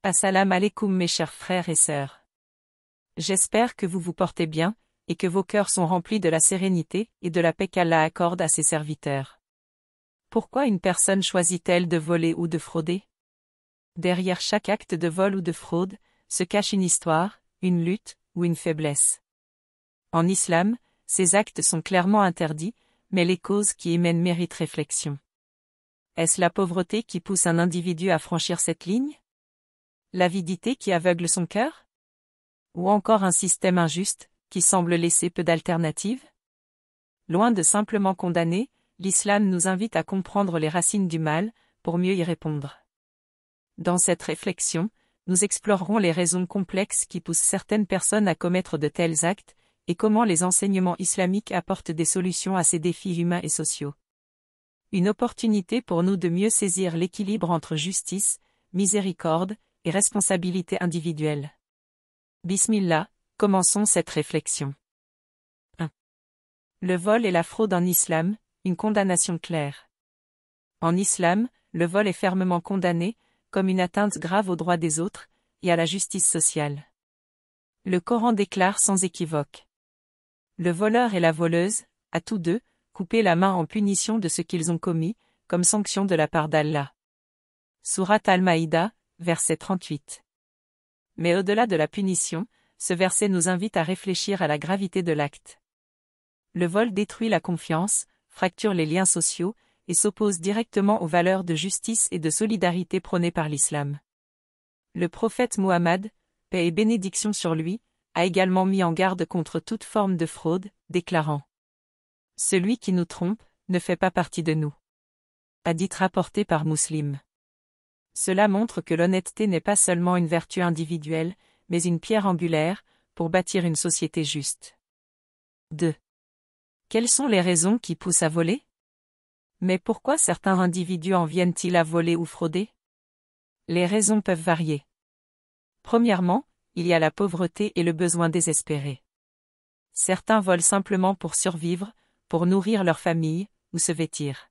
Assalamu alaikum mes chers frères et sœurs. J'espère que vous vous portez bien, et que vos cœurs sont remplis de la sérénité et de la paix qu'Allah accorde à ses serviteurs. Pourquoi une personne choisit-elle de voler ou de frauder? Derrière chaque acte de vol ou de fraude, se cache une histoire, une lutte, ou une faiblesse. En islam, ces actes sont clairement interdits, mais les causes qui y mènent méritent réflexion. Est-ce la pauvreté qui pousse un individu à franchir cette ligne? L'avidité qui aveugle son cœur? Ou encore un système injuste, qui semble laisser peu d'alternatives? Loin de simplement condamner, l'islam nous invite à comprendre les racines du mal, pour mieux y répondre. Dans cette réflexion, nous explorerons les raisons complexes qui poussent certaines personnes à commettre de tels actes, et comment les enseignements islamiques apportent des solutions à ces défis humains et sociaux. Une opportunité pour nous de mieux saisir l'équilibre entre justice, miséricorde, et responsabilité individuelle. Bismillah, commençons cette réflexion. 1. Le vol et la fraude en islam, une condamnation claire. En islam, le vol est fermement condamné, comme une atteinte grave aux droits des autres, et à la justice sociale. Le Coran déclare sans équivoque. Le voleur et la voleuse, à tous deux, coupez la main en punition de ce qu'ils ont commis, comme sanction de la part d'Allah. Sourate Al-Maïda, verset 38. Mais au-delà de la punition, ce verset nous invite à réfléchir à la gravité de l'acte. Le vol détruit la confiance, fracture les liens sociaux, et s'oppose directement aux valeurs de justice et de solidarité prônées par l'islam. Le prophète Muhammad, paix et bénédiction sur lui, a également mis en garde contre toute forme de fraude, déclarant: Celui qui nous trompe, ne fait pas partie de nous. Hadith rapporté par Muslim. Cela montre que l'honnêteté n'est pas seulement une vertu individuelle, mais une pierre angulaire, pour bâtir une société juste. 2. Quelles sont les raisons qui poussent à voler? Mais pourquoi certains individus en viennent-ils à voler ou frauder? Les raisons peuvent varier. Premièrement, il y a la pauvreté et le besoin désespéré. Certains volent simplement pour survivre, pour nourrir leur famille, ou se vêtir.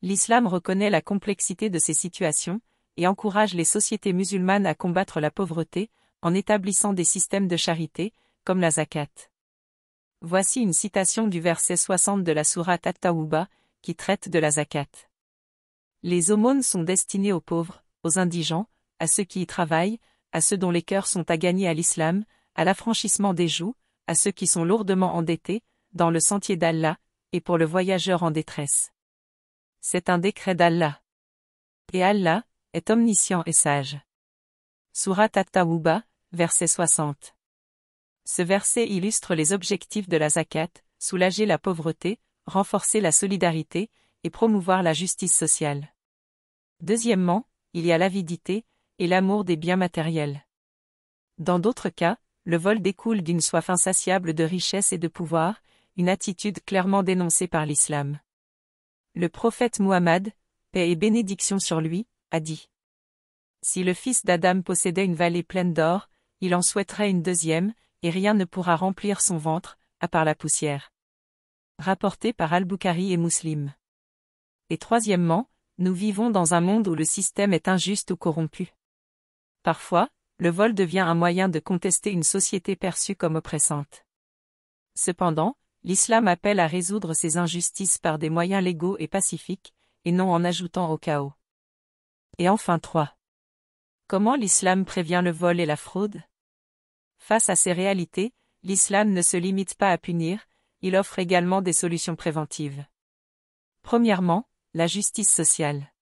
L'islam reconnaît la complexité de ces situations, et encourage les sociétés musulmanes à combattre la pauvreté, en établissant des systèmes de charité, comme la zakat. Voici une citation du verset 60 de la sourate At-Tawbah, qui traite de la zakat. Les aumônes sont destinées aux pauvres, aux indigents, à ceux qui y travaillent, à ceux dont les cœurs sont à gagner à l'islam, à l'affranchissement des joues, à ceux qui sont lourdement endettés, dans le sentier d'Allah, et pour le voyageur en détresse. C'est un décret d'Allah. Et Allah est omniscient et sage. Sourate At-Tawbah, verset 60. Ce verset illustre les objectifs de la zakat, soulager la pauvreté, renforcer la solidarité, et promouvoir la justice sociale. Deuxièmement, il y a l'avidité, et l'amour des biens matériels. Dans d'autres cas, le vol découle d'une soif insatiable de richesse et de pouvoir, une attitude clairement dénoncée par l'islam. Le prophète Muhammad, paix et bénédiction sur lui, a dit: Si le fils d'Adam possédait une vallée pleine d'or, il en souhaiterait une deuxième, et rien ne pourra remplir son ventre, à part la poussière. Rapporté par Al-Bukhari et Muslim. Et troisièmement, nous vivons dans un monde où le système est injuste ou corrompu. Parfois, le vol devient un moyen de contester une société perçue comme oppressante. Cependant, l'islam appelle à résoudre ces injustices par des moyens légaux et pacifiques, et non en ajoutant au chaos. Et enfin 3. Comment l'islam prévient le vol et la fraude? Face à ces réalités, l'islam ne se limite pas à punir, il offre également des solutions préventives. Premièrement, la justice sociale.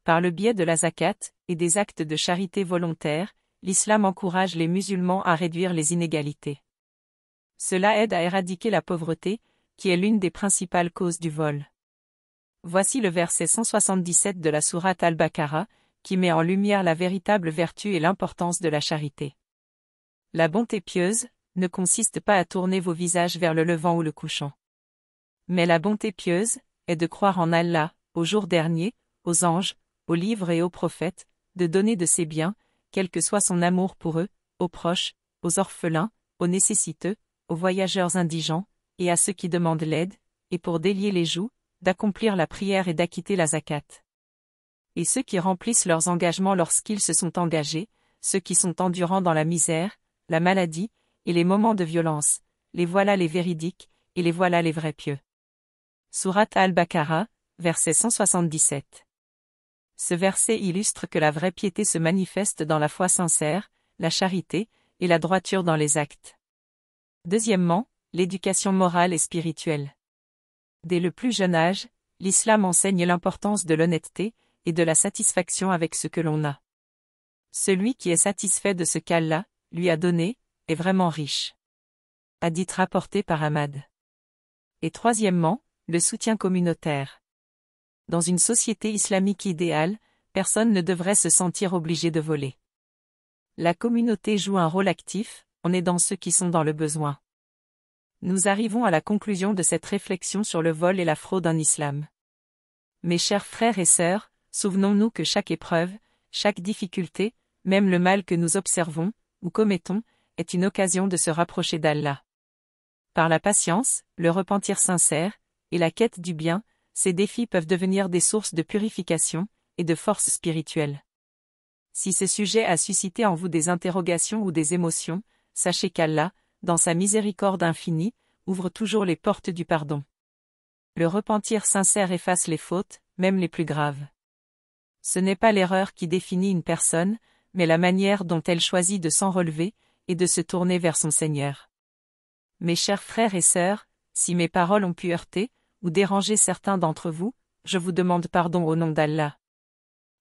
Par le biais de la zakat, et des actes de charité volontaires, l'islam encourage les musulmans à réduire les inégalités. Cela aide à éradiquer la pauvreté, qui est l'une des principales causes du vol. Voici le verset 177 de la sourate Al-Baqarah, qui met en lumière la véritable vertu et l'importance de la charité. La bonté pieuse ne consiste pas à tourner vos visages vers le levant ou le couchant. Mais la bonté pieuse est de croire en Allah, au jour dernier, aux anges, aux livres et aux prophètes, de donner de ses biens, quel que soit son amour pour eux, aux proches, aux orphelins, aux nécessiteux, aux voyageurs indigents, et à ceux qui demandent l'aide, et pour délier les joues, d'accomplir la prière et d'acquitter la zakat. Et ceux qui remplissent leurs engagements lorsqu'ils se sont engagés, ceux qui sont endurants dans la misère, la maladie, et les moments de violence, les voilà les véridiques, et les voilà les vrais pieux. Sourate Al-Baqarah, verset 177. Ce verset illustre que la vraie piété se manifeste dans la foi sincère, la charité, et la droiture dans les actes. Deuxièmement, l'éducation morale et spirituelle. Dès le plus jeune âge, l'islam enseigne l'importance de l'honnêteté, et de la satisfaction avec ce que l'on a. Celui qui est satisfait de ce qu'Allah lui a donné, est vraiment riche. Hadith rapporté par Ahmad. Et troisièmement, le soutien communautaire. Dans une société islamique idéale, personne ne devrait se sentir obligé de voler. La communauté joue un rôle actif, en aidant ceux qui sont dans le besoin. Nous arrivons à la conclusion de cette réflexion sur le vol et la fraude en islam. Mes chers frères et sœurs, souvenons-nous que chaque épreuve, chaque difficulté, même le mal que nous observons, ou commettons, est une occasion de se rapprocher d'Allah. Par la patience, le repentir sincère, et la quête du bien, ces défis peuvent devenir des sources de purification, et de force spirituelle. Si ce sujet a suscité en vous des interrogations ou des émotions, sachez qu'Allah, dans sa miséricorde infinie, ouvre toujours les portes du pardon. Le repentir sincère efface les fautes, même les plus graves. Ce n'est pas l'erreur qui définit une personne, mais la manière dont elle choisit de s'en relever, et de se tourner vers son Seigneur. Mes chers frères et sœurs, si mes paroles ont pu heurter, ou déranger certains d'entre vous, je vous demande pardon au nom d'Allah.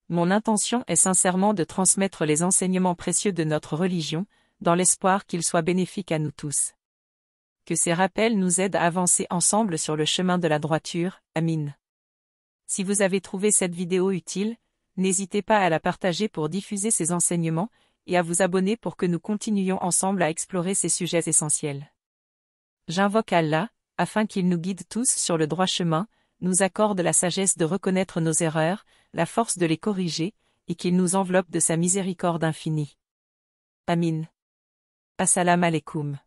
Mon intention est sincèrement de transmettre les enseignements précieux de notre religion, dans l'espoir qu'ils soient bénéfiques à nous tous. Que ces rappels nous aident à avancer ensemble sur le chemin de la droiture, Amin. Si vous avez trouvé cette vidéo utile, n'hésitez pas à la partager pour diffuser ces enseignements, et à vous abonner pour que nous continuions ensemble à explorer ces sujets essentiels. J'invoque Allah, afin qu'il nous guide tous sur le droit chemin, nous accorde la sagesse de reconnaître nos erreurs, la force de les corriger, et qu'il nous enveloppe de sa miséricorde infinie. Amin. Assalamu alaikum.